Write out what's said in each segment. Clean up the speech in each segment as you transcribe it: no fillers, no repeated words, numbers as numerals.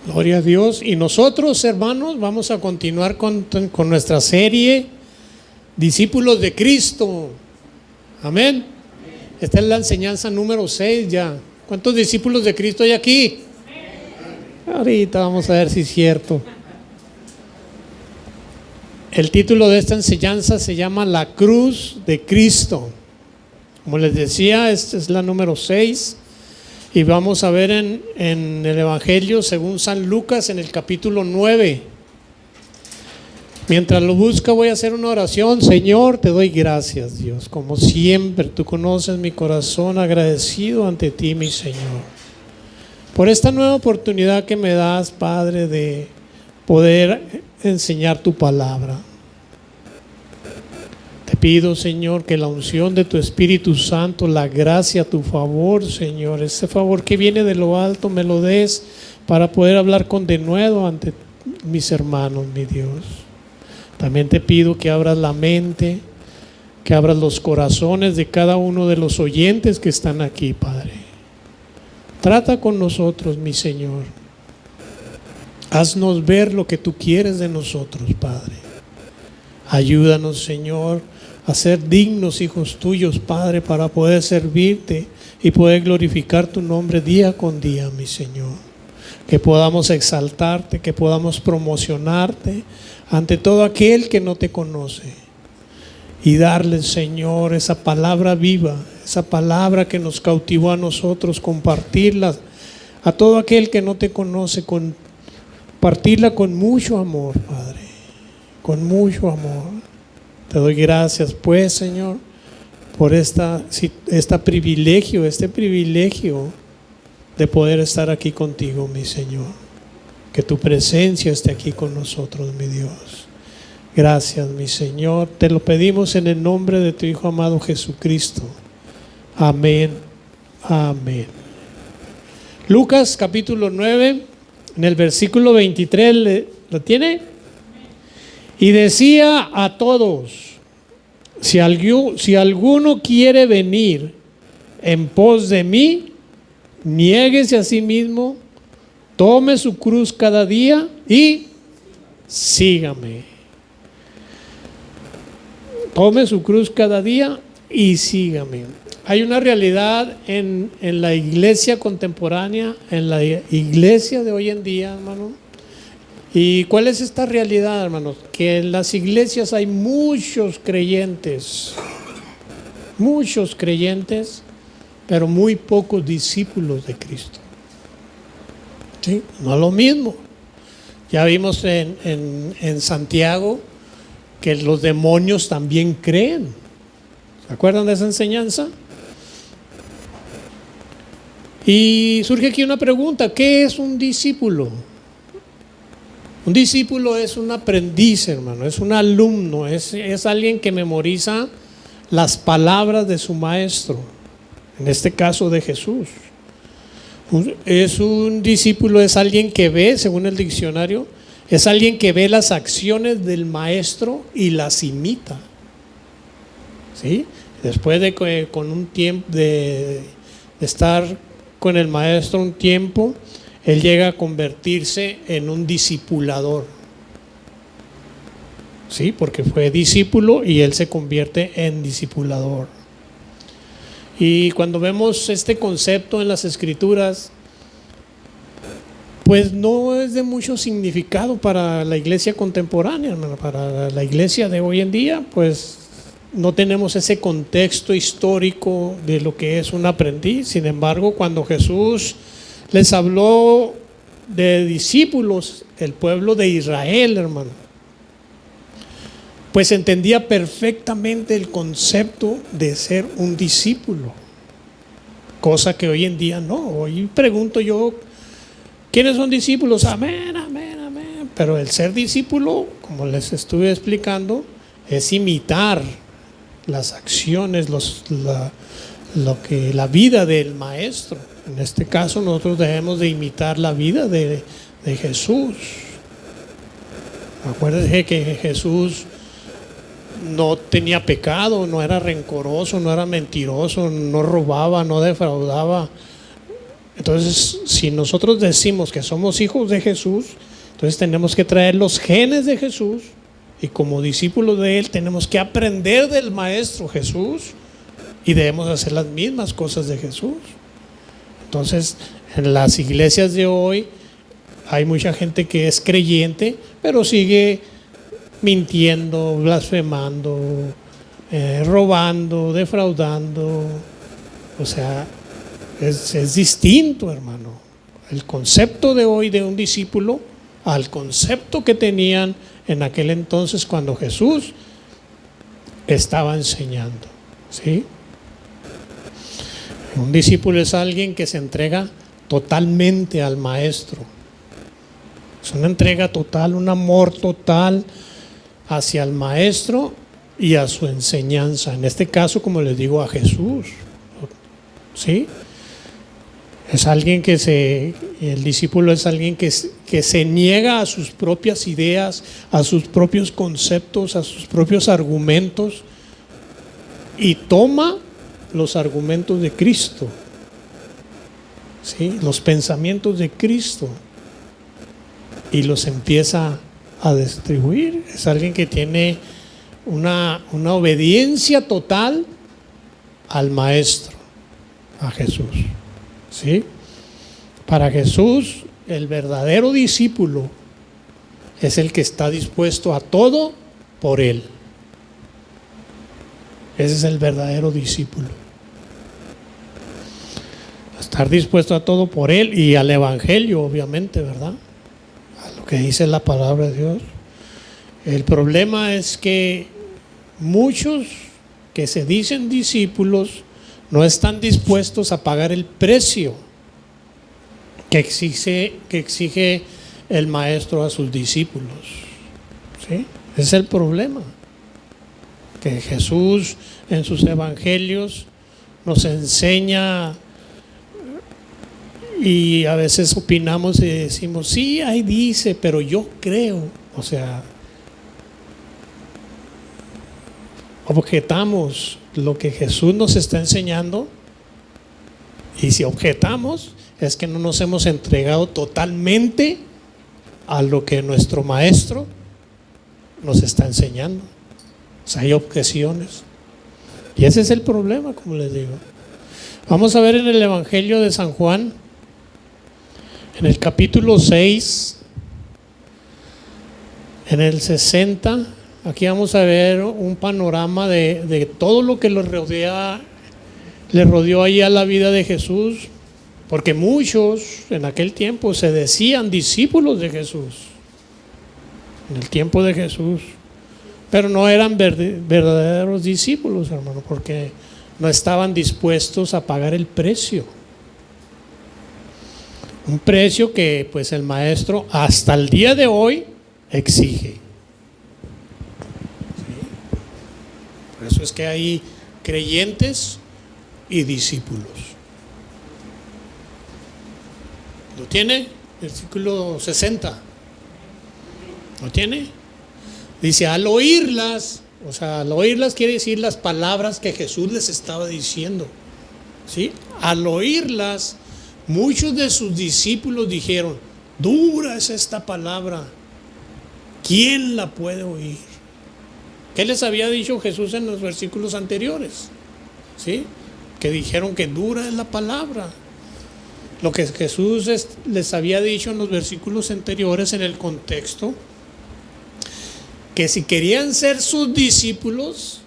Gloria a Dios. Y nosotros, hermanos, vamos a continuar con nuestra serie Discípulos de Cristo. Amén. Esta es la enseñanza número 6 ya. ¿Cuántos discípulos de Cristo hay aquí? Ahorita vamos a ver si es cierto. El título de esta enseñanza se llama La Cruz de Cristo. Como les decía, esta es la número 6. Y vamos a ver en el Evangelio según San Lucas en el capítulo 9. Mientras lo busca voy a hacer una oración. Señor, te doy gracias, Dios. Como siempre, tú conoces mi corazón agradecido ante ti, mi Señor. Por esta nueva oportunidad que me das, Padre, de poder enseñar tu palabra. Te pido, Señor, que la unción de tu Espíritu Santo, la gracia a tu favor, Señor, ese favor que viene de lo alto, me lo des para poder hablar con denuedo ante mis hermanos, mi Dios. También te pido que abras la mente, que abras los corazones de cada uno de los oyentes que están aquí, Padre. Trata con nosotros, mi Señor. Haznos ver lo que tú quieres de nosotros, Padre. Ayúdanos, Señor, a ser dignos hijos tuyos, Padre, para poder servirte y poder glorificar tu nombre día con día, mi Señor. Que podamos exaltarte, que podamos promocionarte ante todo aquel que no te conoce. Y darle, Señor, esa palabra viva, esa palabra que nos cautivó a nosotros, compartirla a todo aquel que no te conoce, compartirla con mucho amor, Padre, con mucho amor. Te doy gracias, pues, Señor, por este privilegio de poder estar aquí contigo, mi Señor. Que tu presencia esté aquí con nosotros, mi Dios. Gracias, mi Señor. Te lo pedimos en el nombre de tu Hijo amado Jesucristo. Amén. Amén. Lucas capítulo 9, en el versículo 23, ¿lo tiene? Y decía a todos: si alguno quiere venir en pos de mí, niéguese a sí mismo, tome su cruz cada día y sígame. Tome su cruz cada día y sígame. Hay una realidad en la iglesia contemporánea, en la iglesia de hoy en día, hermano. ¿Y cuál es esta realidad, hermanos? Que en las iglesias hay muchos creyentes, pero muy pocos discípulos de Cristo. ¿Sí? No es lo mismo. Ya vimos en Santiago que los demonios también creen. ¿Se acuerdan de esa enseñanza? Y surge aquí una pregunta: ¿qué es un discípulo? Un discípulo es un aprendiz, hermano, es un alumno, es alguien que memoriza las palabras de su maestro, en este caso de Jesús. Un discípulo es alguien que ve, según el diccionario, es alguien que ve las acciones del maestro y las imita. ¿Sí? Después de con un tiempo de estar con el maestro un tiempo, él llega a convertirse en un discipulador. ¿Sí? Porque fue discípulo y él se convierte en discipulador. Y cuando vemos este concepto en las Escrituras, pues no es de mucho significado para la iglesia contemporánea, hermano. Para la iglesia de hoy en día, pues no tenemos ese contexto histórico de lo que es un aprendiz. Sin embargo, cuando Jesús les habló de discípulos, el pueblo de Israel, hermano, pues entendía perfectamente el concepto de ser un discípulo, cosa que hoy en día no. Hoy pregunto yo: ¿quiénes son discípulos? Amén, amén, amén. Pero el ser discípulo, como les estuve explicando, es imitar las acciones, la vida del maestro. En este caso nosotros debemos de imitar la vida de Jesús. Acuérdense que Jesús no tenía pecado, no era rencoroso, no era mentiroso, no robaba, no defraudaba. Entonces, si nosotros decimos que somos hijos de Jesús, entonces tenemos que traer los genes de Jesús, y como discípulos de Él tenemos que aprender del Maestro Jesús y debemos hacer las mismas cosas de Jesús. Entonces, en las iglesias de hoy hay mucha gente que es creyente, pero sigue mintiendo, blasfemando, robando, defraudando. O sea, es distinto, hermano, el concepto de hoy de un discípulo al concepto que tenían en aquel entonces cuando Jesús estaba enseñando, ¿sí? Un discípulo es alguien que se entrega totalmente al Maestro. Es una entrega total, un amor total hacia el Maestro y a su enseñanza. En este caso, como les digo, a Jesús, ¿sí? Es alguien el discípulo es alguien que se niega a sus propias ideas, a sus propios conceptos, a sus propios argumentos y toma los argumentos de Cristo, ¿sí? Los pensamientos de Cristo y los empieza a distribuir. Es alguien que tiene una obediencia total al Maestro, a Jesús. ¿Sí? Para Jesús, el verdadero discípulo es el que está dispuesto a todo por Él. Ese es el verdadero discípulo. Estar dispuesto a todo por Él y al Evangelio, obviamente, ¿verdad? A lo que dice la palabra de Dios. El problema es que muchos que se dicen discípulos no están dispuestos a pagar el precio que exige el Maestro a sus discípulos, ¿sí? Ese es el problema, que Jesús en sus evangelios nos enseña y a veces opinamos y decimos, sí, ahí dice, pero yo creo, o sea, objetamos lo que Jesús nos está enseñando, y si objetamos es que no nos hemos entregado totalmente a lo que nuestro Maestro nos está enseñando. O sea, hay objeciones y ese es el problema, como les digo. Vamos a ver en el Evangelio de San Juan, en el capítulo 6, en el 60. Aquí vamos a ver un panorama de todo lo que le rodeó ahí a la vida de Jesús, porque muchos en aquel tiempo se decían discípulos de Jesús, en el tiempo de Jesús, pero no eran verdaderos discípulos, hermano, porque no estaban dispuestos a pagar el precio. Un precio que pues el Maestro hasta el día de hoy exige. Por eso es que hay creyentes y discípulos. ¿Lo tiene? Versículo 60. ¿Lo tiene? Dice, al oírlas, o sea, al oírlas quiere decir las palabras que Jesús les estaba diciendo, ¿sí? Al oírlas, muchos de sus discípulos dijeron, dura es esta palabra, ¿quién la puede oír? ¿Qué les había dicho Jesús en los versículos anteriores? ¿Sí? Que dijeron que dura es la palabra. Lo que Jesús les había dicho en los versículos anteriores en el contexto, que si querían ser sus discípulos,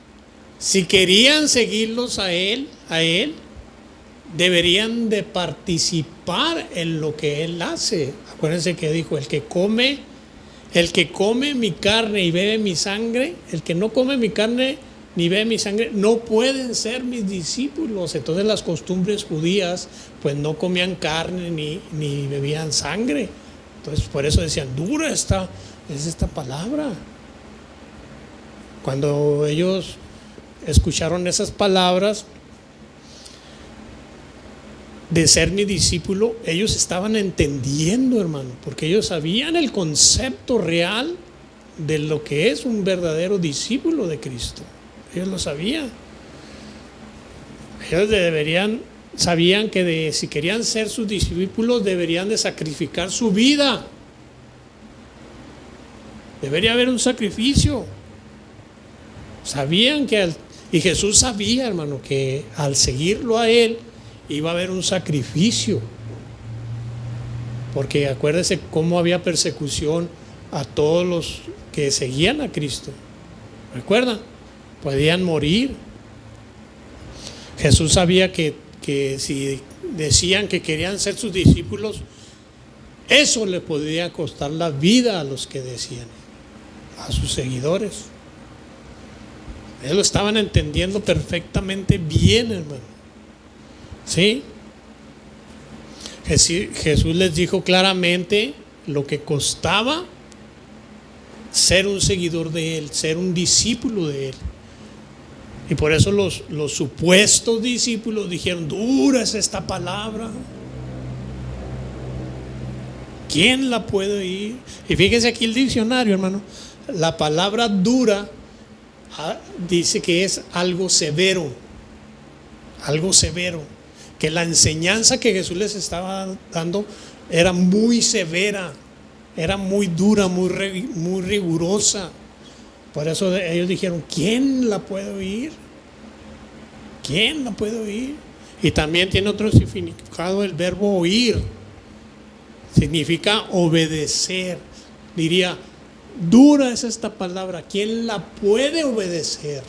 si querían seguirlos a él, deberían de participar en lo que Él hace. Acuérdense que dijo, el que come mi carne y bebe mi sangre, el que no come mi carne ni bebe mi sangre, no pueden ser mis discípulos. Entonces las costumbres judías pues no comían carne ni bebían sangre. Entonces por eso decían, dura es esta palabra. Cuando ellos escucharon esas palabras de ser mi discípulo, ellos estaban entendiendo, hermano, porque ellos sabían el concepto real de lo que es un verdadero discípulo de Cristo. Ellos lo sabían. Ellos deberían sabían que si querían ser sus discípulos deberían de sacrificar su vida. Debería haber un sacrificio. Sabían y Jesús sabía, hermano, que al seguirlo a Él iba a haber un sacrificio. Porque acuérdese cómo había persecución a todos los que seguían a Cristo. ¿Recuerdan? Podían morir. Jesús sabía que si decían que querían ser sus discípulos, eso le podía costar la vida a los que decían, a sus seguidores. Ellos lo estaban entendiendo perfectamente bien, hermano. ¿Sí? Jesús les dijo claramente lo que costaba ser un seguidor de Él, ser un discípulo de Él. Y por eso los supuestos discípulos dijeron: dura es esta palabra, ¿quién la puede oír? Y fíjense aquí el diccionario, hermano. La palabra dura dice que es algo severo, que la enseñanza que Jesús les estaba dando era muy severa, era muy dura, muy rigurosa. Por eso ellos dijeron: ¿quién la puede oír? ¿Quién la puede oír? Y también tiene otro significado el verbo oír. Significa obedecer. Diría: dura es esta palabra, ¿quién la puede obedecer?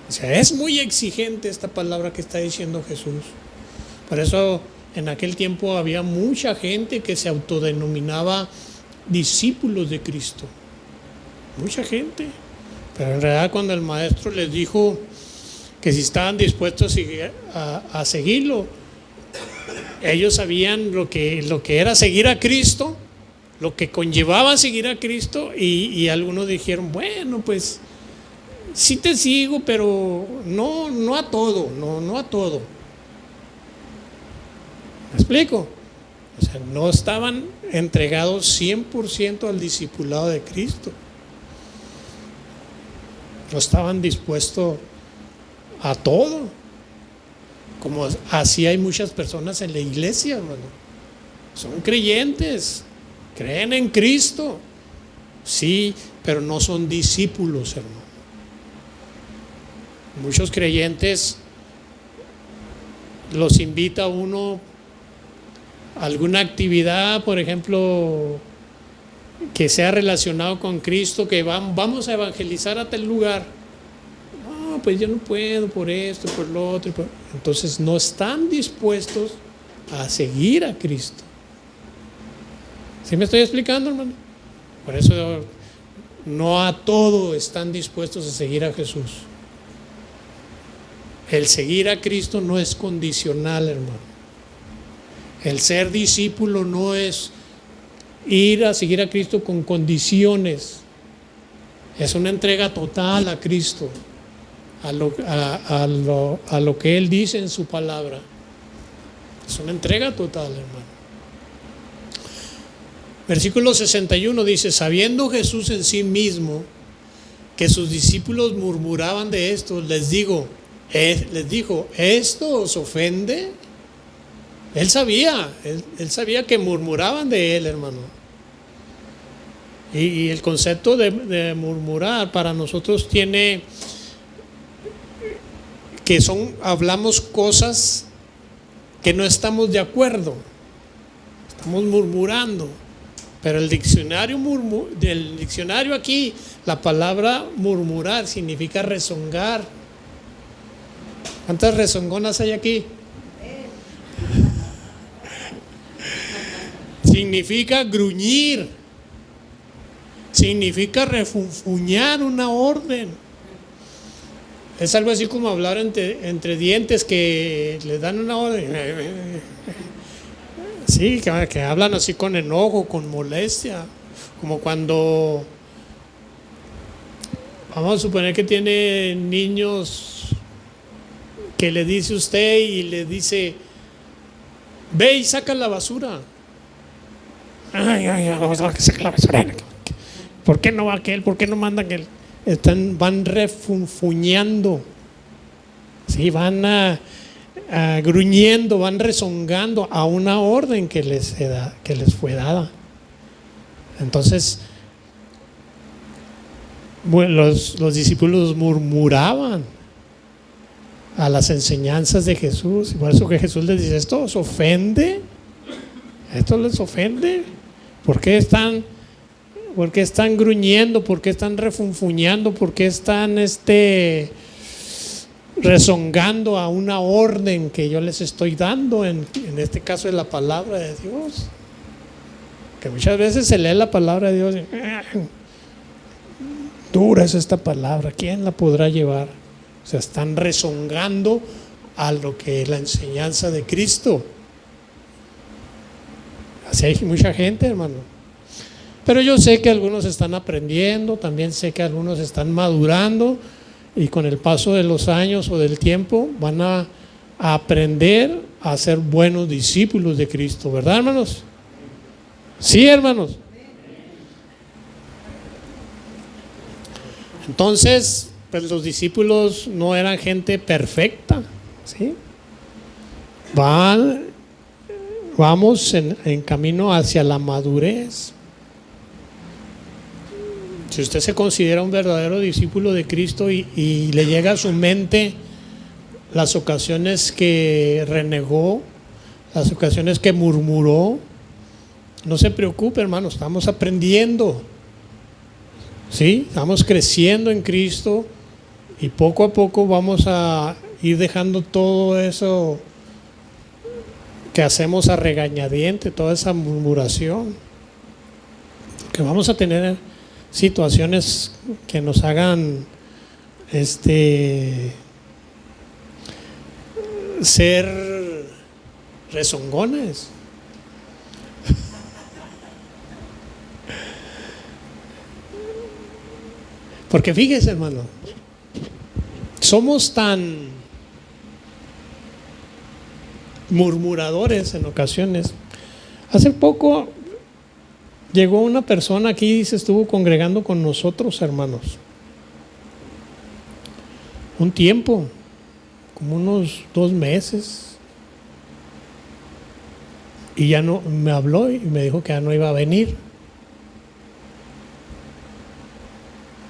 O sea, es muy exigente esta palabra que está diciendo Jesús. Por eso en aquel tiempo había mucha gente que se autodenominaba discípulos de Cristo. Mucha gente. Pero en realidad cuando el maestro les dijo que si estaban dispuestos a seguirlo, ellos sabían lo que era seguir a Cristo, lo que conllevaba seguir a Cristo, y algunos dijeron: bueno, pues sí te sigo, pero no a todo, no a todo. ¿Me explico? O sea, no estaban entregados 100% al discipulado de Cristo. No estaban dispuestos a todo. Como así hay muchas personas en la iglesia, hermano. Son creyentes, creen en Cristo, sí, pero no son discípulos, hermano. Muchos creyentes los invita a uno a alguna actividad, por ejemplo, que sea relacionado con Cristo, que vamos a evangelizar a tal lugar. No, pues yo no puedo por esto, por lo otro. Entonces no están dispuestos a seguir a Cristo. ¿Sí me estoy explicando, hermano? Por eso no a todo están dispuestos a seguir a Jesús. El seguir a Cristo no es condicional, hermano. El ser discípulo no es ir a seguir a Cristo con condiciones. Es una entrega total a Cristo, a lo que Él dice en su palabra. Es una entrega total, hermano. Versículo 61 dice: sabiendo Jesús en sí mismo que sus discípulos murmuraban de esto, les dijo: ¿esto os ofende? Él sabía que murmuraban de Él, hermano. Y el concepto de murmurar para nosotros tiene que hablamos cosas que no estamos de acuerdo, estamos murmurando. Pero el diccionario aquí, la palabra murmurar significa rezongar. ¿Cuántas rezongonas hay aquí? Significa gruñir, significa refunfuñar una orden. Es algo así como hablar entre dientes que le dan una orden. Sí, que hablan así con enojo, con molestia. Como cuando, vamos a suponer que tiene niños que le dice usted y le dice: ve y saca la basura. Ay, vamos a sacar la basura. ¿Por qué no va aquel? ¿Por qué no manda aquel? Van refunfuñando. Sí, van gruñendo, van rezongando a una orden que les fue dada. Entonces, bueno, los discípulos murmuraban a las enseñanzas de Jesús, y por eso que Jesús les dice: ¿esto os ofende? ¿Esto les ofende? ¿Por qué están gruñendo? ¿Por qué están refunfuñando? ¿Por qué están rezongando a una orden que yo les estoy dando? En este caso es la palabra de Dios, que muchas veces se lee la palabra de Dios y dura es esta palabra, ¿quién la podrá llevar? O sea, están rezongando a lo que es la enseñanza de Cristo. Así hay mucha gente, hermano. Pero yo sé que algunos están aprendiendo, también sé que algunos están madurando, y con el paso de los años o del tiempo van a aprender a ser buenos discípulos de Cristo, ¿verdad, hermanos? Sí, hermanos. Entonces, pues los discípulos no eran gente perfecta, ¿sí? Vamos en camino hacia la madurez. Si usted se considera un verdadero discípulo de Cristo y le llega a su mente las ocasiones que renegó, las ocasiones que murmuró, no se preocupe, hermano, estamos aprendiendo, ¿sí? Estamos creciendo en Cristo, y poco a poco vamos a ir dejando todo eso que hacemos a regañadiente, toda esa murmuración, que vamos a tener situaciones que nos hagan ser rezongones. Porque fíjese, hermano, somos tan murmuradores en ocasiones. Hace poco llegó una persona aquí y se estuvo congregando con nosotros, hermanos, un tiempo, como unos 2 meses, y ya no me habló y me dijo que ya no iba a venir.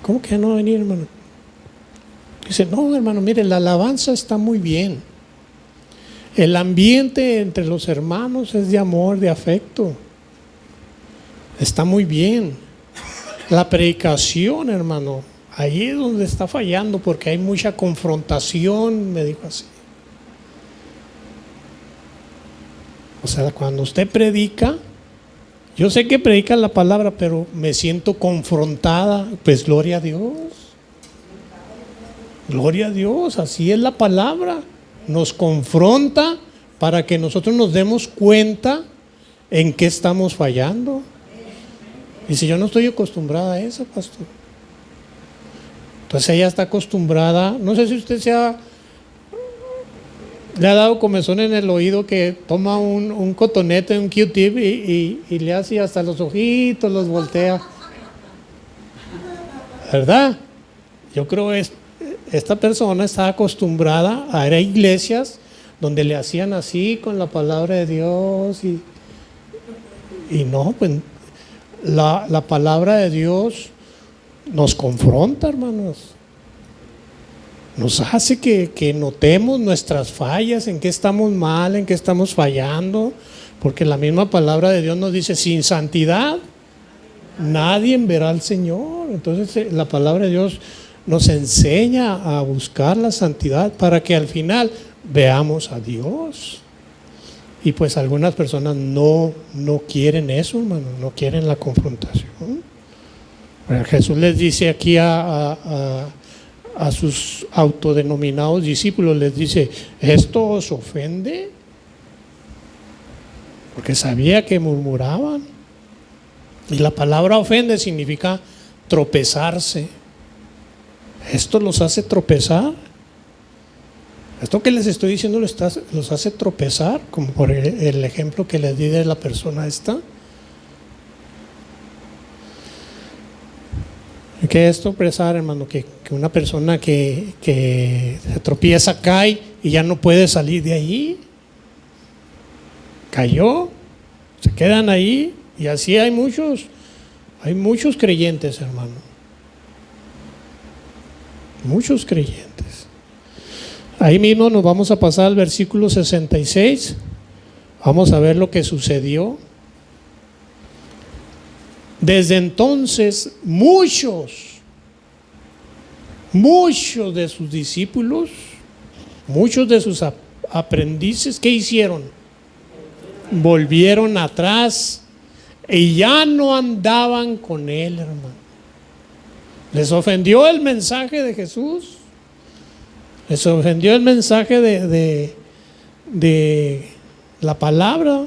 ¿Cómo que ya no va a venir, hermano? Dice: no, hermano, mire, la alabanza está muy bien, el ambiente entre los hermanos es de amor, de afecto, está muy bien. La predicación, hermano, ahí es donde está fallando, porque hay mucha confrontación, me dijo así. O sea, cuando usted predica, yo sé que predica la palabra, pero me siento confrontada. Pues gloria a Dios. Gloria a Dios, así es la palabra. Nos confronta para que nosotros nos demos cuenta en qué estamos fallando. Y si yo no estoy acostumbrada a eso, pastor. Entonces ella está acostumbrada. No sé si usted le ha dado comezón en el oído, que toma un cotonete, un Q-tip y le hace hasta los ojitos, los voltea. ¿Verdad? Yo creo que esta persona está acostumbrada a ir a iglesias donde le hacían así con la palabra de Dios y no, pues la palabra de Dios nos confronta, hermanos. Nos hace que notemos nuestras fallas, en qué estamos mal, en qué estamos fallando, porque la misma palabra de Dios nos dice: sin santidad nadie verá al Señor. Entonces la palabra de Dios nos enseña a buscar la santidad para que al final veamos a Dios. Y pues algunas personas no quieren eso, hermano, no quieren la confrontación. Jesús les dice aquí a sus autodenominados discípulos, les dice: ¿esto os ofende? Porque sabía que murmuraban. Y la palabra ofende significa tropezarse. ¿Esto los hace tropezar? Esto que les estoy diciendo los hace tropezar, como por el ejemplo que les di de la persona esta. ¿Qué es tropezar, hermano? Que una persona que se tropieza cae y ya no puede salir de ahí. Cayó, se quedan ahí, y así hay muchos creyentes, hermano. Muchos creyentes. Ahí mismo nos vamos a pasar al versículo 66. Vamos a ver lo que sucedió. Desde entonces, muchos de sus discípulos, muchos de sus aprendices, ¿qué hicieron? Volvieron atrás y ya no andaban con él, hermano. Les ofendió el mensaje de Jesús. Les ofendió el mensaje de la palabra.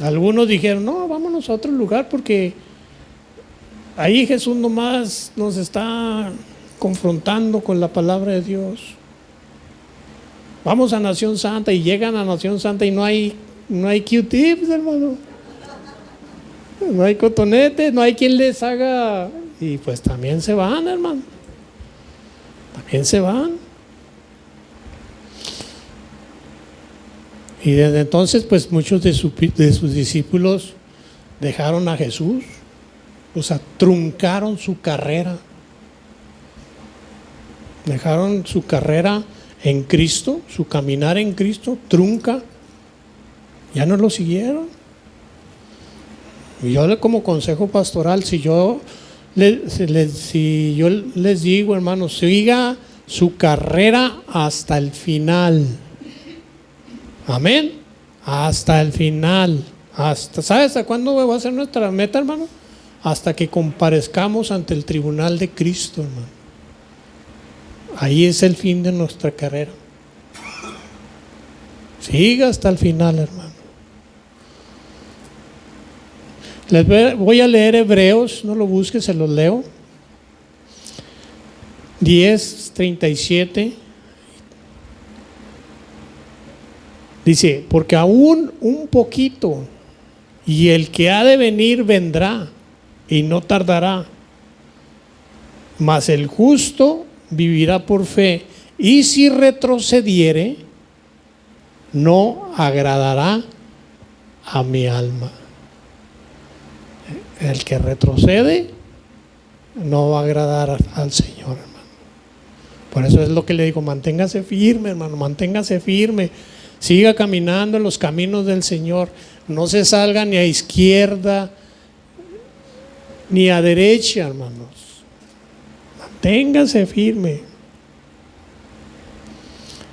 Algunos dijeron, no, vámonos a otro lugar porque ahí Jesús nomás nos está confrontando con la palabra de Dios. Vamos a Nación Santa, y llegan a Nación Santa y no hay Q-tips, hermano. No hay cotonetes, no hay quien les haga, y pues también se van, hermano. También se van. Y desde entonces, pues muchos de sus discípulos dejaron a Jesús, o sea, truncaron su carrera. Dejaron su carrera en Cristo, su caminar en Cristo, trunca. Ya no lo siguieron. Y yo, como consejo pastoral, si yo les digo, hermanos, siga su carrera hasta el final. Amén. Hasta el final. ¿Sabes hasta cuándo va a ser nuestra meta, hermano? Hasta que comparezcamos ante el tribunal de Cristo, hermano. Ahí es el fin de nuestra carrera. Siga hasta el final, hermano. Les voy a leer Hebreos, no lo busques, se los leo. 10:37. Dice, porque aún un poquito, y el que ha de venir vendrá, y no tardará. Mas el justo vivirá por fe, y si retrocediere, no agradará a mi alma. El que retrocede no va a agradar al Señor, hermano. Por eso es lo que le digo, manténgase firme, hermano, manténgase firme. Siga caminando en los caminos del Señor. No se salga ni a izquierda ni a derecha, hermanos. Manténgase firme.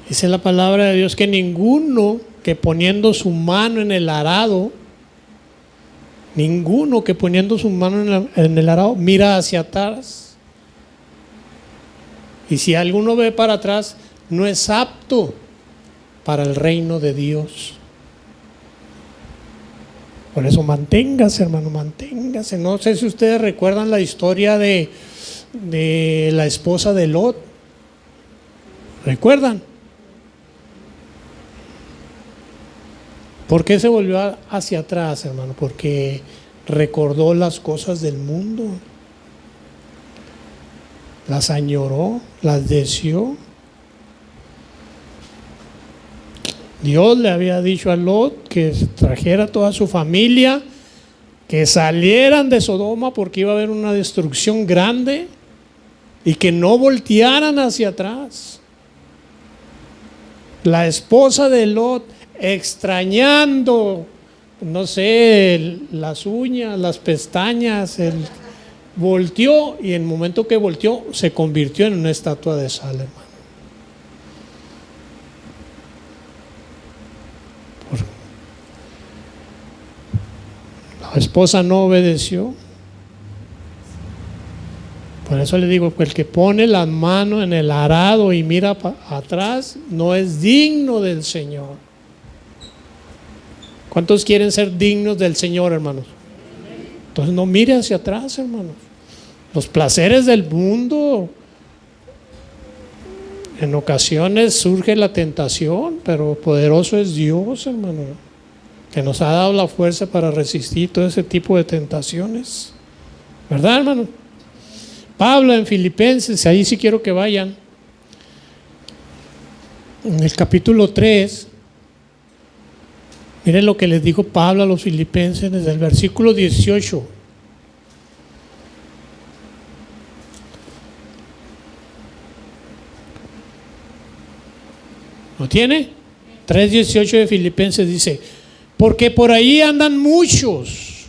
Dice la palabra de Dios que ninguno que poniendo su mano en el arado, en el arado mira hacia atrás. Y si alguno ve para atrás, no es apto para el reino de Dios. Por eso manténgase, hermano, manténgase. No sé si ustedes recuerdan la historia de la esposa de Lot. ¿Recuerdan? ¿Por qué se volvió hacia atrás, hermano? Porque recordó las cosas del mundo. Las añoró, las deseó. Dios le había dicho a Lot que trajera a toda su familia, que salieran de Sodoma porque iba a haber una destrucción grande, y que no voltearan hacia atrás. La esposa de Lot, extrañando, no sé, las uñas, las pestañas, volteó, y en el momento que volteó se convirtió en una estatua de sal, hermano. La esposa no obedeció. Por eso le digo, el que pone la mano en el arado y mira atrás no es digno del Señor. ¿Cuántos quieren ser dignos del Señor, hermanos? Entonces no mire hacia atrás, hermanos. Los placeres del mundo, en ocasiones surge la tentación, pero poderoso es Dios, hermano, que nos ha dado la fuerza para resistir todo ese tipo de tentaciones. ¿Verdad, hermano? Pablo en Filipenses, ahí sí quiero que vayan. En el capítulo 3, miren lo que les dijo Pablo a los filipenses desde el versículo 18. ¿Lo tiene? 3:18 de Filipenses dice: porque por ahí andan muchos,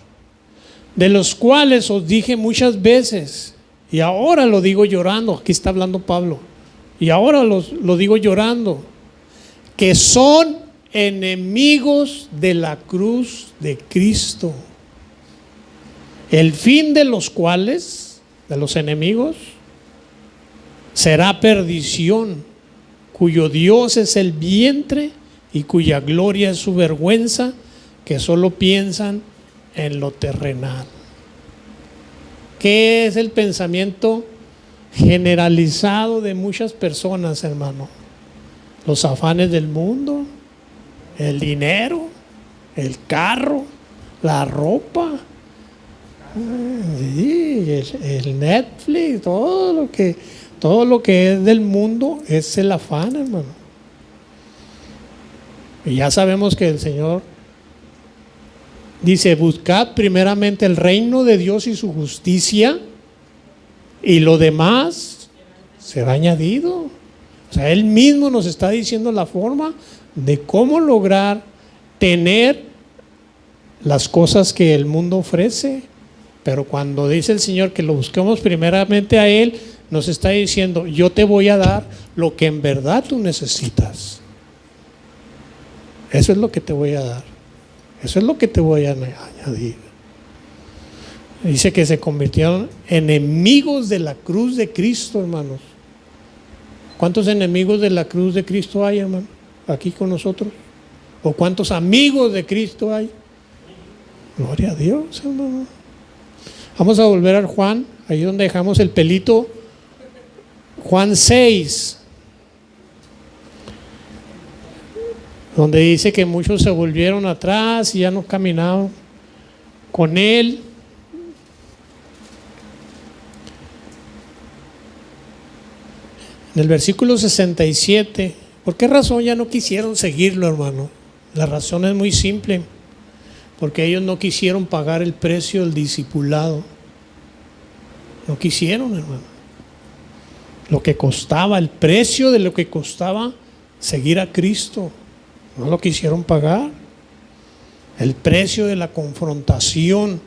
de los cuales os dije muchas veces, y ahora lo digo llorando. Aquí está hablando Pablo, y ahora lo digo llorando, que son enemigos de la cruz de Cristo, el fin de los cuales, de los enemigos, será perdición, cuyo Dios es el vientre y cuya gloria es su vergüenza, que solo piensan en lo terrenal. ¿Qué es el pensamiento generalizado de muchas personas, hermano? Los afanes del mundo, el dinero, el carro, la ropa, el Netflix, todo lo que es del mundo es el afán, hermano. Y ya sabemos que el Señor dice: buscad primeramente el reino de Dios y su justicia, y lo demás será añadido. O sea, Él mismo nos está diciendo la forma de cómo lograr tener las cosas que el mundo ofrece. Pero cuando dice el Señor que lo busquemos primeramente a Él, nos está diciendo: yo te voy a dar lo que en verdad tú necesitas. Eso es lo que te voy a dar. Eso es lo que te voy a añadir. Dice que se convirtieron enemigos de la cruz de Cristo, hermanos. ¿Cuántos enemigos de la cruz de Cristo hay, hermano, aquí con nosotros? ¿O cuántos amigos de Cristo hay? Gloria a Dios, hermano. Vamos a volver a Juan, ahí donde dejamos el pelito. Juan 6, donde dice que muchos se volvieron atrás y ya no caminaban con Él. En el versículo 67, ¿por qué razón ya no quisieron seguirlo, hermano? La razón es muy simple: porque ellos no quisieron pagar el precio del discipulado. No quisieron, hermano. Lo que costaba, el precio de lo que costaba seguir a Cristo, no lo quisieron pagar. El precio de la confrontación,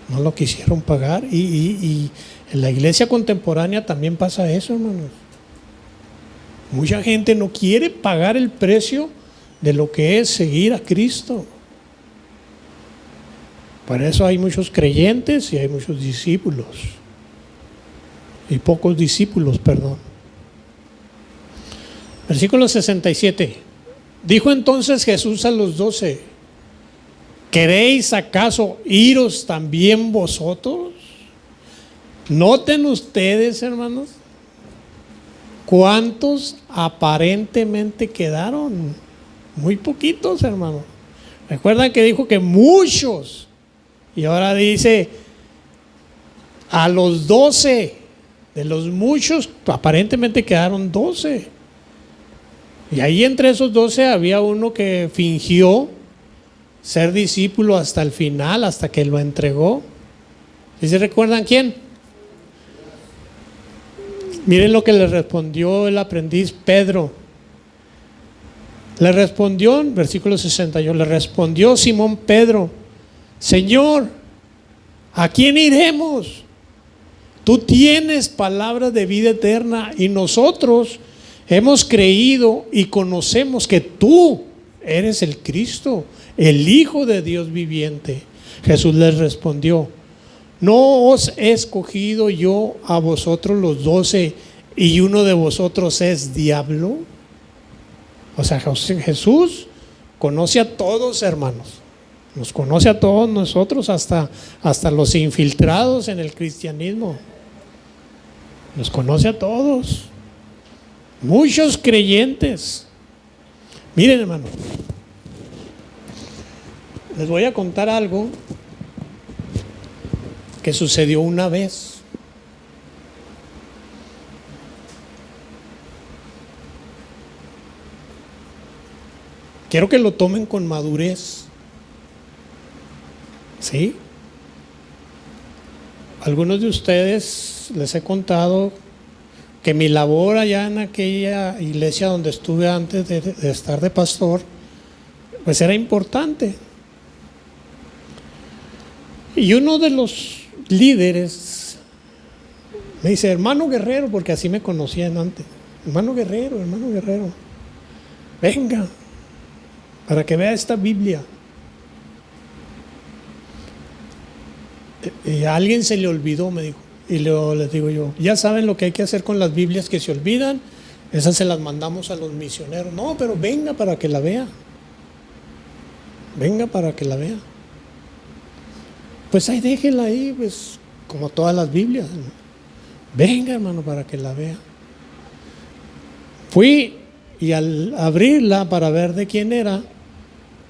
no lo quisieron pagar. Y en la iglesia contemporánea también pasa eso, hermanos. Mucha gente no quiere pagar el precio de lo que es seguir a Cristo. Por eso hay muchos creyentes y hay muchos discípulos. Y pocos discípulos, perdón. Versículo 67. Dijo entonces Jesús a los 12: ¿queréis acaso iros también vosotros? Noten ustedes, hermanos, cuántos aparentemente quedaron. Muy poquitos, hermanos. Recuerdan que dijo que muchos, y ahora dice a los 12. De los muchos aparentemente quedaron 12. Y ahí entre esos 12 había uno que fingió ser discípulo hasta el final, hasta que lo entregó. ¿Sí se recuerdan quién? Miren lo que le respondió el aprendiz Pedro. Le respondió, en versículo 61, le respondió Simón Pedro: Señor, ¿a quién iremos? Tú tienes palabras de vida eterna, y nosotros hemos creído y conocemos que tú eres el Cristo, el Hijo de Dios viviente. Jesús les respondió: ¿no os he escogido yo a vosotros los 12 y uno de vosotros es diablo? O sea, Jesús conoce a todos, hermanos. Nos conoce a todos nosotros, hasta los infiltrados en el cristianismo. Nos conoce a todos. Muchos creyentes. Miren, hermano, les voy a contar algo que sucedió una vez. Quiero que lo tomen con madurez. ¿Sí? Algunos de ustedes les he contado que mi labor allá en aquella iglesia donde estuve antes de estar de pastor, pues era importante. Y uno de los líderes me dice, hermano Guerrero, porque así me conocían antes, hermano Guerrero, venga, para que vea esta Biblia. Y a alguien se le olvidó, me dijo. Y luego les digo yo, ya saben lo que hay que hacer con las Biblias que se olvidan, esas se las mandamos a los misioneros. No, pero venga para que la vea. Venga para que la vea. Pues ahí déjela ahí, pues como todas las Biblias, ¿no? Venga, hermano, para que la vea. Fui y al abrirla para ver de quién era,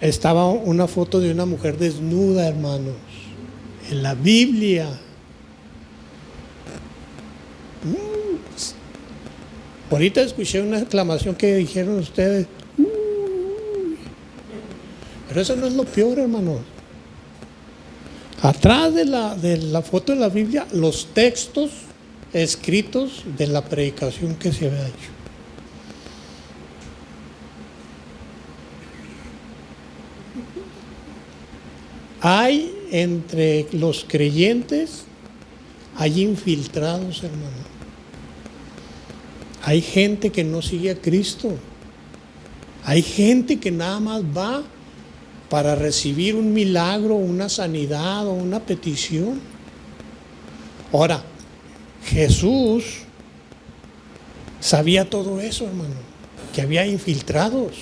estaba una foto de una mujer desnuda, hermanos, en la Biblia. Ahorita escuché una exclamación que dijeron ustedes. Pero eso no es lo peor, hermanos. Atrás de la foto de la Biblia, los textos escritos de la predicación que se había hecho. Hay entre los creyentes, hay infiltrados, hermano. Hay gente que no sigue a Cristo. Hay gente que nada más va para recibir un milagro, una sanidad o una petición. Ahora, Jesús sabía todo eso, hermano, que había infiltrados.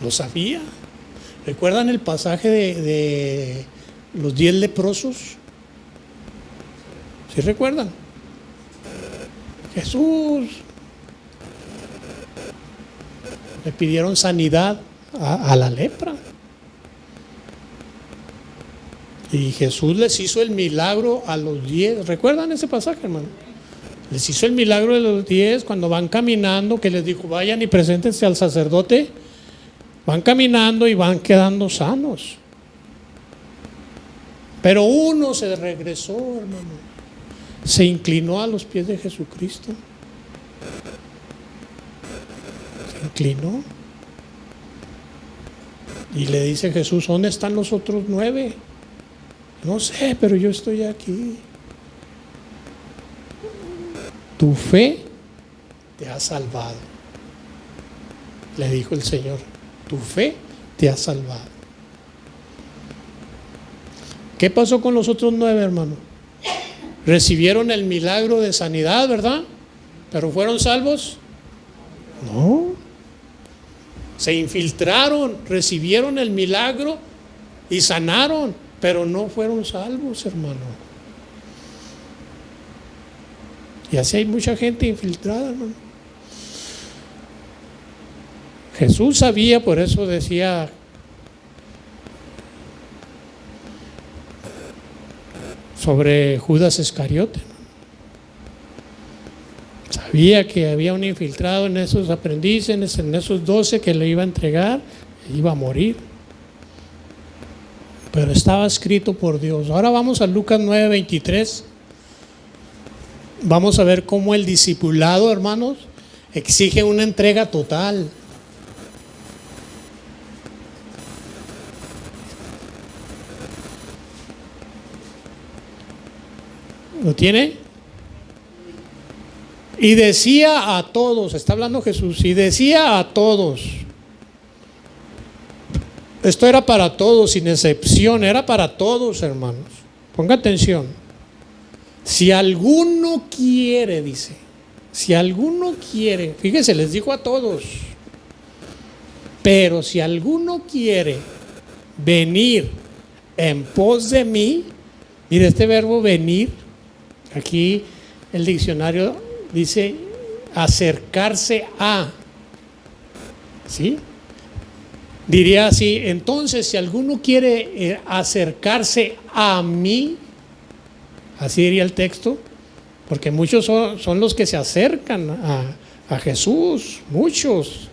Lo sabía. ¿Recuerdan el pasaje de los 10 leprosos? ¿Sí recuerdan? Jesús le pidieron sanidad a la lepra. Y Jesús les hizo el milagro a los 10. ¿Recuerdan ese pasaje, hermano? Les hizo el milagro de los 10 cuando van caminando, que les dijo, vayan y preséntense al sacerdote. Van caminando y van quedando sanos. Pero uno se regresó, hermano. Se inclinó a los pies de Jesucristo. Se inclinó. Y le dice Jesús, ¿dónde están los otros 9? No sé, pero yo estoy aquí. Tu fe te ha salvado. Le dijo el Señor, tu fe te ha salvado. ¿Qué pasó con los otros 9, hermano? Recibieron el milagro de sanidad, ¿verdad? ¿Pero fueron salvos? No. Se infiltraron, recibieron el milagro y sanaron, pero no fueron salvos, hermano. Y así hay mucha gente infiltrada, hermano. Jesús sabía, por eso decía sobre Judas Iscariote. Sabía que había un infiltrado en esos aprendices, en esos 12 que le iba a entregar, e iba a morir. Pero estaba escrito por Dios. Ahora vamos a Lucas 9:23. Vamos a ver cómo el discipulado, hermanos, exige una entrega total. ¿Lo tiene? Y decía a todos, está hablando Jesús, y decía a todos. Esto era para todos, sin excepción, era para todos, hermanos. Ponga atención. Si alguno quiere, dice, si alguno quiere, fíjese, les dijo a todos, pero si alguno quiere venir en pos de mí, mire este verbo venir, aquí el diccionario dice acercarse a, ¿sí? Diría así, entonces si alguno quiere acercarse a mí, Así diría el texto, porque muchos son los que se acercan a Jesús, muchos.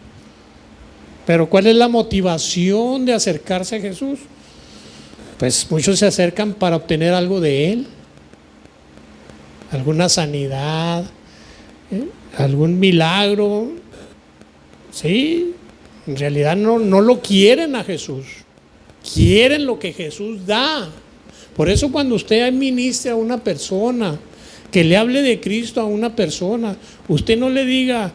Pero ¿cuál es la motivación de acercarse a Jesús? Pues muchos se acercan para obtener algo de Él, alguna sanidad, algún milagro. Sí, en realidad no lo quieren a Jesús, quieren lo que Jesús da. Por eso cuando usted ministre a una persona, que le hable de Cristo a una persona, usted no le diga,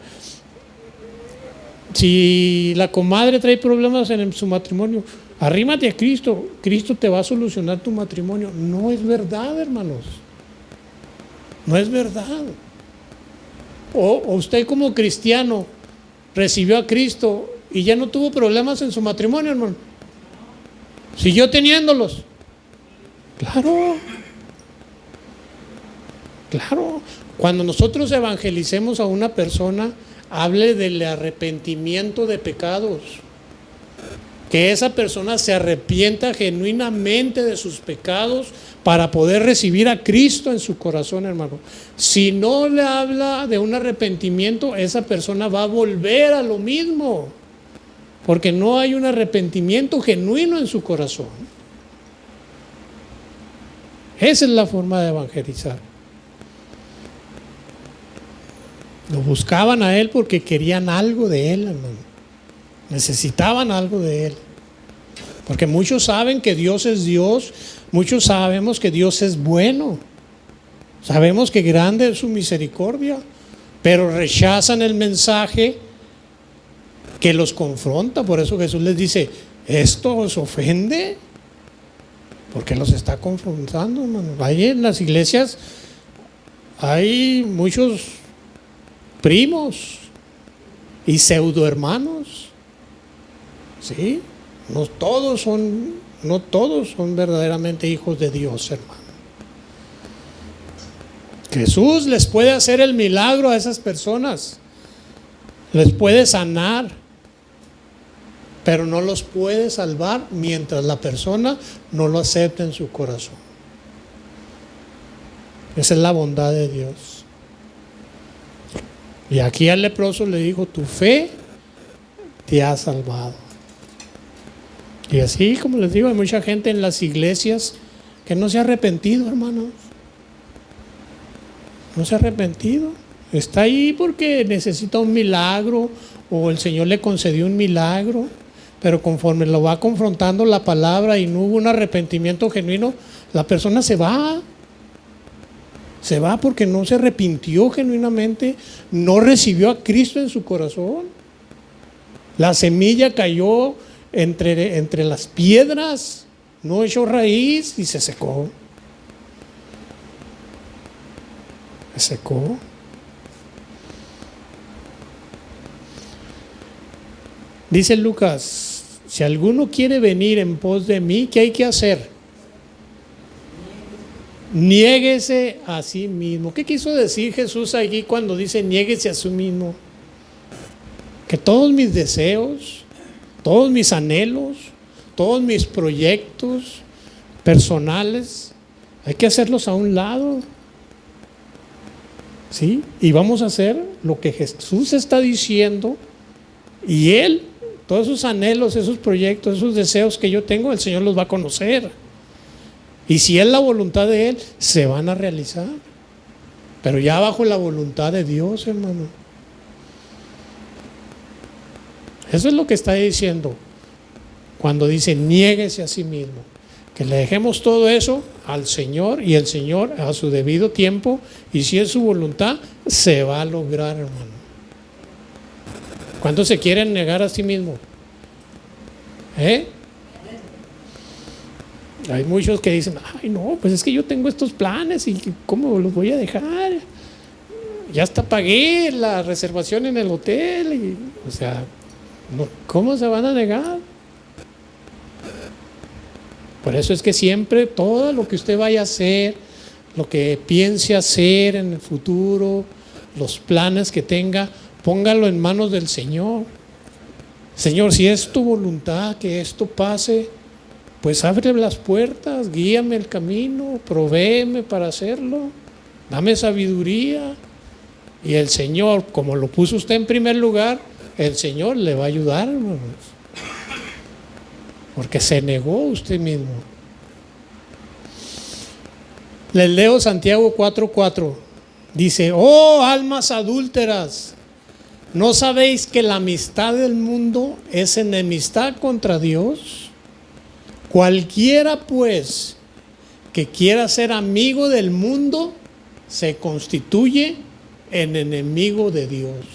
si la comadre trae problemas en su matrimonio, arrímate a Cristo, Cristo te va a solucionar tu matrimonio. No es verdad, hermanos, no es verdad. O usted como cristiano recibió a Cristo y ya no tuvo problemas en su matrimonio, hermano, siguió teniéndolos. Claro, cuando nosotros evangelicemos a una persona, hable del arrepentimiento de pecados, que esa persona se arrepienta genuinamente de sus pecados para poder recibir a Cristo en su corazón, hermano. Si no le habla de un arrepentimiento, esa persona va a volver a lo mismo, porque no hay un arrepentimiento genuino en su corazón. Esa es la forma de evangelizar. Lo buscaban a Él porque querían algo de Él, hermano. Necesitaban algo de Él. Porque muchos saben que Dios es Dios, muchos sabemos que Dios es bueno, sabemos que grande es su misericordia, pero rechazan el mensaje que los confronta. Por eso Jesús les dice, ¿esto os ofende? Porque los está confrontando, hermano. Ahí en las iglesias hay muchos primos y pseudo hermanos, ¿sí? No todos son verdaderamente hijos de Dios, hermano. Jesús les puede hacer el milagro a esas personas, les puede sanar, pero no los puede salvar mientras la persona no lo acepte en su corazón. Esa es la bondad de Dios. Y aquí al leproso le dijo, tu fe te ha salvado. Y así, como les digo, hay mucha gente en las iglesias que no se ha arrepentido, hermanos. No se ha arrepentido. Está ahí porque necesita un milagro o el Señor le concedió un milagro, pero conforme lo va confrontando la palabra y no hubo un arrepentimiento genuino, la persona se va. Se va porque no se arrepintió genuinamente, no recibió a Cristo en su corazón. La semilla cayó entre las piedras, no echó raíz y se secó. Se secó. Dice Lucas, si alguno quiere venir en pos de mí, ¿qué hay que hacer? Niéguese a sí mismo. ¿Qué quiso decir Jesús aquí cuando dice niéguese a sí mismo? Que todos mis deseos, todos mis anhelos, todos mis proyectos personales, hay que hacerlos a un lado. ¿Sí? Y vamos a hacer lo que Jesús está diciendo, y Él, todos esos anhelos, esos proyectos, esos deseos que yo tengo, el Señor los va a conocer. Y si es la voluntad de Él, se van a realizar. Pero ya bajo la voluntad de Dios, hermano. Eso es lo que está diciendo cuando dice niéguese a sí mismo. Que le dejemos todo eso al Señor, y el Señor a su debido tiempo, y si es su voluntad, se va a lograr, hermano. ¿Cuántos se quieren negar a sí mismo? Hay muchos que dicen, ay no, pues es que yo tengo estos planes y ¿cómo los voy a dejar? Ya hasta pagué la reservación en el hotel, y, o sea, no, ¿cómo se van a negar? Por eso es que siempre todo lo que usted vaya a hacer, lo que piense hacer en el futuro, los planes que tenga, póngalo en manos del Señor. Señor, si es tu voluntad que esto pase, pues abre las puertas, guíame el camino, provéeme para hacerlo, dame sabiduría. Y el Señor, como lo puso usted en primer lugar, el Señor le va a ayudar, hermanos. Porque se negó usted mismo. Les leo Santiago 4:4. Dice: oh almas adúlteras, ¿no sabéis que la amistad del mundo es enemistad contra Dios? Cualquiera pues que quiera ser amigo del mundo se constituye en enemigo de Dios.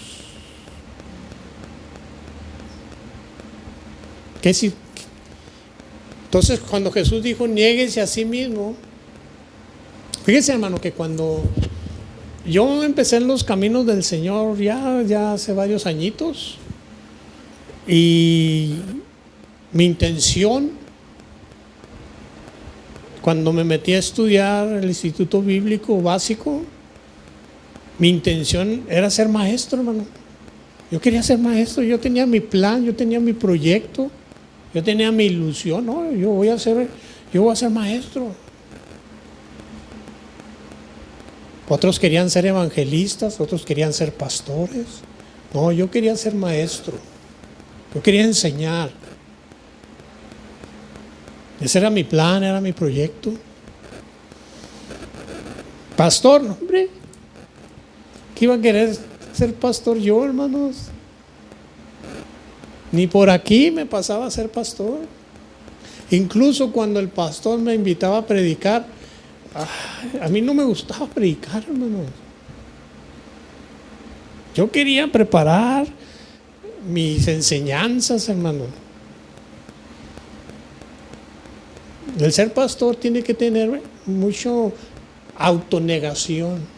¿Qué si? Entonces, cuando Jesús dijo niéguese a sí mismo, fíjese, hermano, que cuando yo empecé en los caminos del Señor ya hace varios añitos, y mi intención, cuando me metí a estudiar el Instituto Bíblico Básico, mi intención era ser maestro, hermano. Yo quería ser maestro, yo tenía mi plan, yo tenía mi proyecto, yo tenía mi ilusión. No, yo voy a ser maestro. Otros querían ser evangelistas, otros querían ser pastores. No, yo quería ser maestro. Yo quería enseñar. Ese era mi plan, era mi proyecto. Pastor, no, hombre. ¿Qué iba a querer ser pastor yo, hermanos? Ni por aquí me pasaba a ser pastor. Incluso cuando el pastor me invitaba a predicar, a mí no me gustaba predicar, hermanos. Yo quería preparar mis enseñanzas, hermano. El ser pastor tiene que tener mucho autonegación.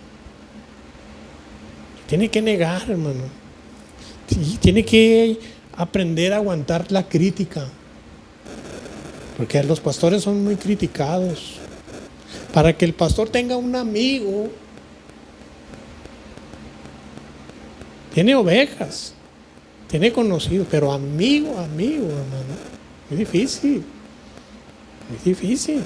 Tiene que negar, hermano. Tiene que aprender a aguantar la crítica. Porque los pastores son muy criticados. Para que el pastor tenga un amigo, tiene ovejas, tiene conocidos, pero amigo, hermano, es difícil. Es difícil.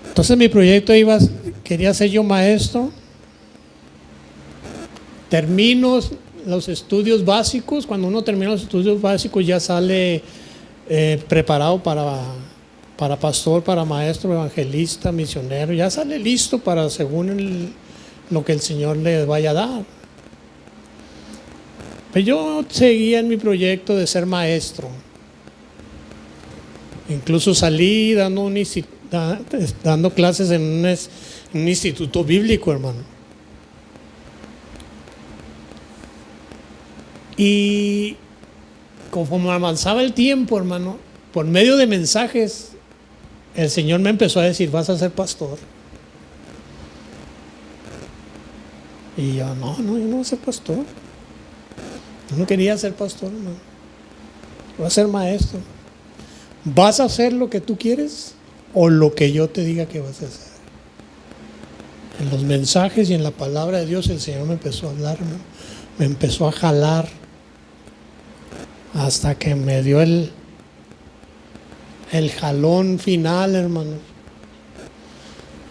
Entonces mi proyecto quería ser yo maestro. Termino los estudios básicos. Cuando uno termina los estudios básicos ya sale preparado para pastor, para maestro, evangelista, misionero. Ya sale listo para según lo que el Señor le vaya a dar. Pero yo seguía en mi proyecto de ser maestro. Incluso salí dando clases en un instituto bíblico, hermano. Y conforme avanzaba el tiempo, hermano, por medio de mensajes, el Señor me empezó a decir: vas a ser pastor. Y yo, no, yo no voy a ser pastor. Yo no quería ser pastor, hermano. Voy a ser maestro. ¿Vas a hacer lo que tú quieres o lo que yo te diga que vas a hacer? En los mensajes y en la palabra de Dios el Señor me empezó a hablar, hermano. Me empezó a jalar hasta que me dio el jalón final, hermano.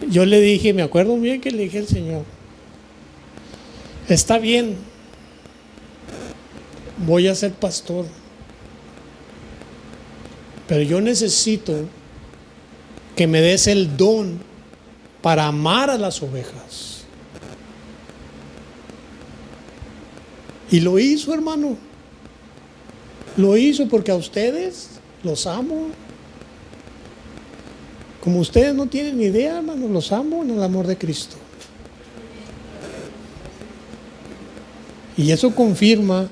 Yo le dije, me acuerdo bien que le dije al Señor: está bien, voy a ser pastor, pero yo necesito que me des el don para amar a las ovejas. Y lo hizo, hermano. Lo hizo porque a ustedes los amo. Como ustedes no tienen ni idea, hermano, los amo en el amor de Cristo. Y eso confirma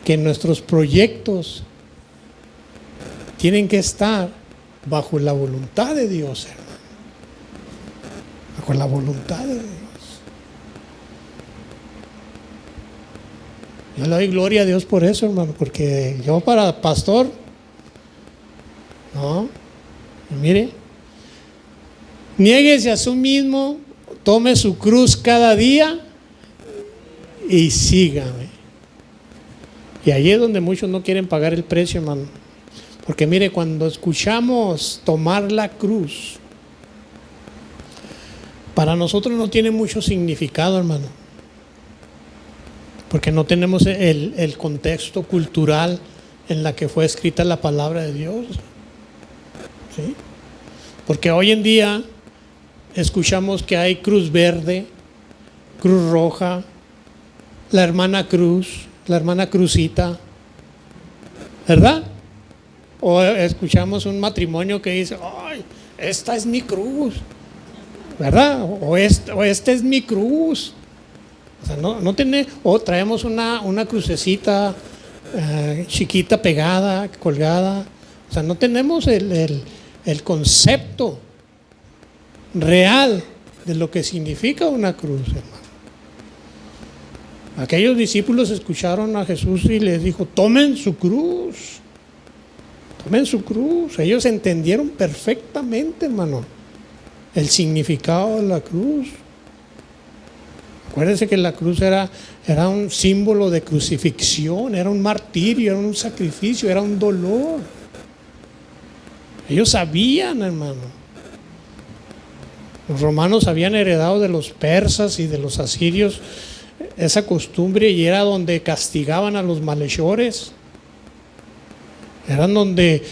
que nuestros proyectos tienen que estar bajo la voluntad de Dios, hermano. Bajo la voluntad de Dios. Yo le doy gloria a Dios por eso, hermano, porque yo para pastor, no, mire, niéguese a sí mismo, tome su cruz cada día y sígame. Y ahí es donde muchos no quieren pagar el precio, hermano. Porque mire, cuando escuchamos tomar la cruz, para nosotros no tiene mucho significado, hermano. Porque no tenemos el contexto cultural en la que fue escrita la palabra de Dios. ¿Sí? Porque hoy en día escuchamos que hay cruz verde, cruz roja, la hermana cruz, la hermana crucita, ¿verdad? O escuchamos un matrimonio que dice, ay, esta es mi cruz, ¿verdad? O esta es mi cruz. O sea, no tiene, o traemos una crucecita chiquita pegada, colgada. O sea, no tenemos el concepto real de lo que significa una cruz, hermano. Aquellos discípulos escucharon a Jesús y les dijo, tomen su cruz. Tomen su cruz. Ellos entendieron perfectamente, hermano, el significado de la cruz. Acuérdense que la cruz era un símbolo de crucifixión, era un martirio, era un sacrificio, era un dolor. Ellos sabían, hermano. Los romanos habían heredado de los persas y de los asirios esa costumbre, y era donde castigaban a los malhechores. Eran donde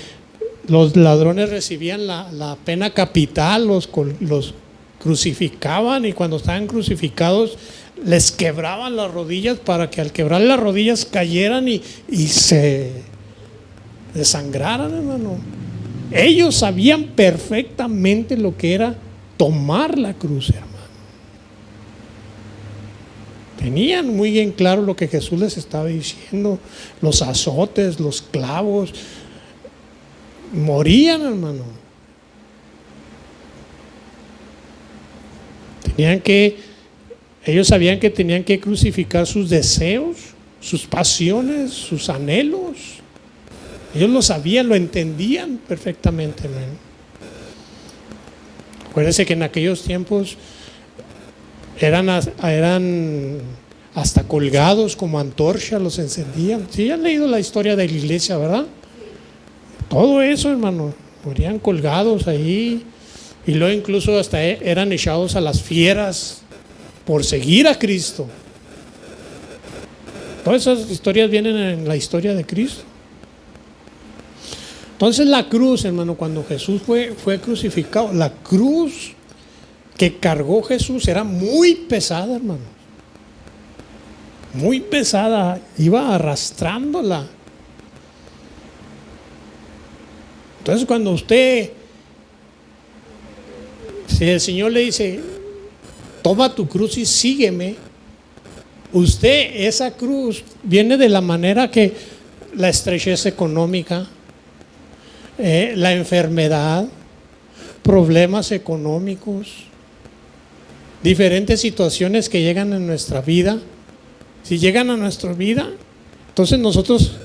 los ladrones recibían la pena capital, los crucificaban, y cuando estaban crucificados les quebraban las rodillas para que al quebrar las rodillas cayeran y se desangraran, hermano. Ellos sabían perfectamente lo que era tomar la cruz, hermano. Tenían muy bien claro lo que Jesús les estaba diciendo, los azotes, los clavos, morían, hermano. Ellos sabían que tenían que crucificar sus deseos, sus pasiones, sus anhelos. Ellos lo sabían, lo entendían perfectamente, hermano. Acuérdense que en aquellos tiempos eran hasta colgados como antorcha, los encendían. Sí, han leído la historia de la iglesia, ¿verdad? Todo eso, hermano, morían colgados ahí. Y luego incluso hasta eran echados a las fieras por seguir a Cristo. Todas esas historias vienen en la historia de Cristo. Entonces la cruz, hermano, cuando Jesús fue crucificado, la cruz que cargó Jesús era muy pesada, hermano. Muy pesada, iba arrastrándola. Entonces cuando si el Señor le dice, toma tu cruz y sígueme, esa cruz viene de la manera que la estrechez económica, la enfermedad, problemas económicos, diferentes situaciones que llegan en nuestra vida. Si llegan a nuestra vida, entonces nosotros,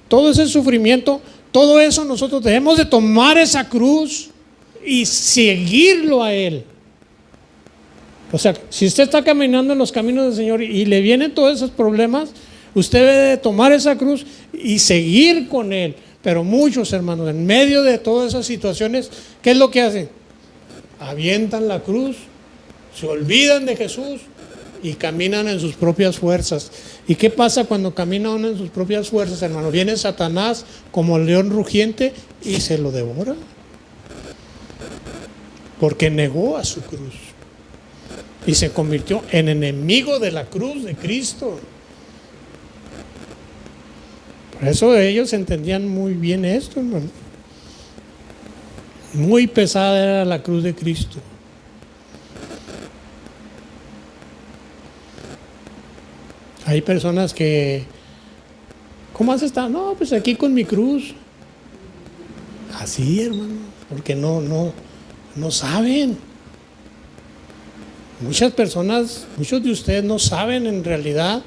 todo ese sufrimiento, todo eso nosotros debemos de tomar esa cruz y seguirlo a Él. O sea, si usted está caminando en los caminos del Señor y le vienen todos esos problemas, usted debe de tomar esa cruz y seguir con Él. Pero muchos, hermanos, en medio de todas esas situaciones, ¿qué es lo que hacen? Avientan la cruz, se olvidan de Jesús y caminan en sus propias fuerzas. ¿Y qué pasa cuando camina uno en sus propias fuerzas, hermano? Viene Satanás como el león rugiente y se lo devora. Porque negó a su cruz y se convirtió en enemigo de la cruz de Cristo. Por eso ellos entendían muy bien esto, hermano. Muy pesada era la cruz de Cristo. Hay personas que, ¿cómo has estado? No, pues aquí con mi cruz. Así, hermano, porque no saben. Muchas personas, muchos de ustedes no saben en realidad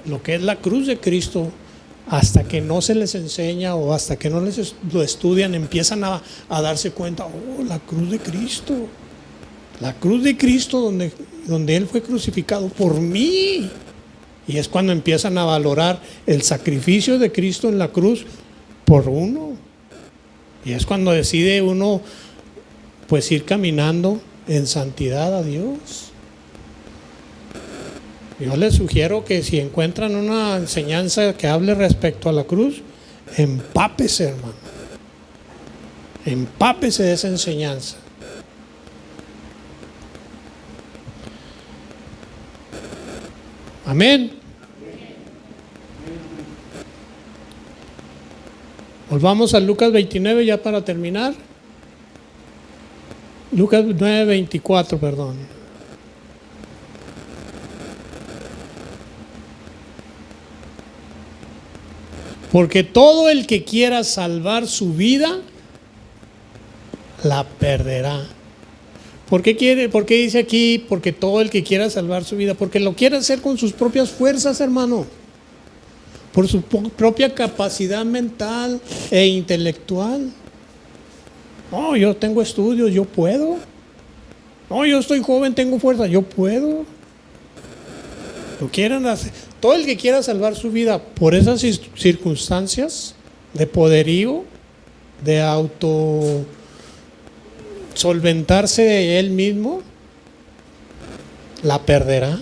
lo que es la cruz de Cristo. Hasta que no se les enseña o hasta que no lo estudian, empiezan a darse cuenta, la cruz de Cristo. La cruz de Cristo donde Él fue crucificado por mí. Y es cuando empiezan a valorar el sacrificio de Cristo en la cruz por uno. Y es cuando decide uno pues ir caminando en santidad a Dios. Yo les sugiero que si encuentran una enseñanza que hable respecto a la cruz, empápese, hermano. Empápese de esa enseñanza. Amén. Volvamos a Lucas 29 ya para terminar. Lucas 9:24, perdón. Porque todo el que quiera salvar su vida, la perderá. ¿Por qué dice aquí? Porque todo el que quiera salvar su vida, porque lo quiere hacer con sus propias fuerzas, hermano. Por su propia capacidad mental e intelectual. No, yo tengo estudios, yo puedo. No, yo estoy joven, tengo fuerza, yo puedo. Lo quieren hacer. Todo el que quiera salvar su vida por esas circunstancias de poderío, de auto solventarse de él mismo, la perderá.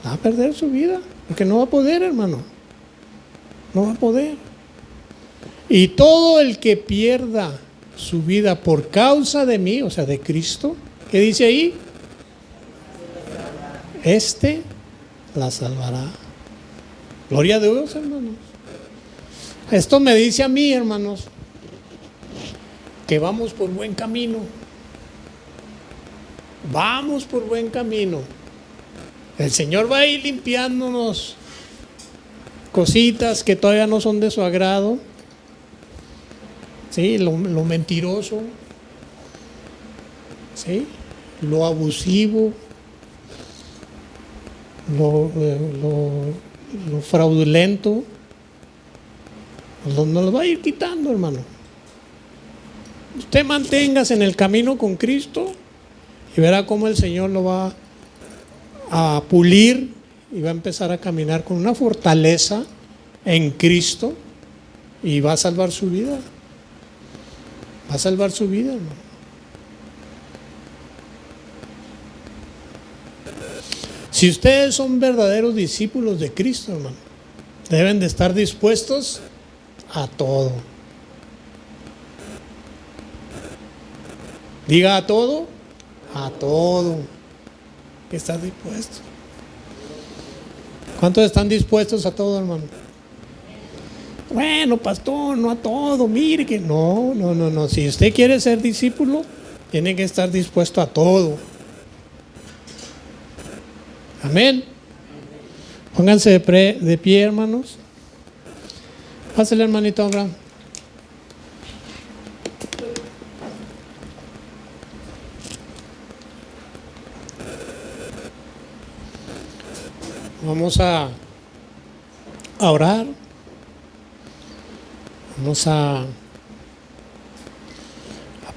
Va a perder su vida, porque no va a poder, hermano. No va a poder. Y todo el que pierda su vida por causa de mí, o sea, de Cristo, ¿qué dice ahí? Este la salvará. Gloria a Dios, hermanos. Esto me dice a mí, hermanos, que vamos por buen camino. Vamos por buen camino. El Señor va a ir limpiándonos cositas que todavía no son de su agrado. Sí, lo mentiroso. Sí, lo abusivo. Lo fraudulento. Nos lo va a ir quitando, hermano. Usted manténgase en el camino con Cristo y verá cómo el Señor lo va a pulir y va a empezar a caminar con una fortaleza en Cristo y va a salvar su vida. Va a salvar su vida, hermano. Si ustedes son verdaderos discípulos de Cristo, hermano, deben de estar dispuestos a todo. Diga a todo, a todo. ¿Estás dispuesto? ¿Cuántos están dispuestos a todo, hermano? Bueno, pastor, no a todo, mire que no. Si usted quiere ser discípulo, tiene que estar dispuesto a todo. Amén. Pónganse de pie, hermanos. Pásale, hermanito Abraham. Vamos a orar. Vamos a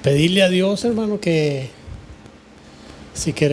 pedirle a Dios, hermano, que si queremos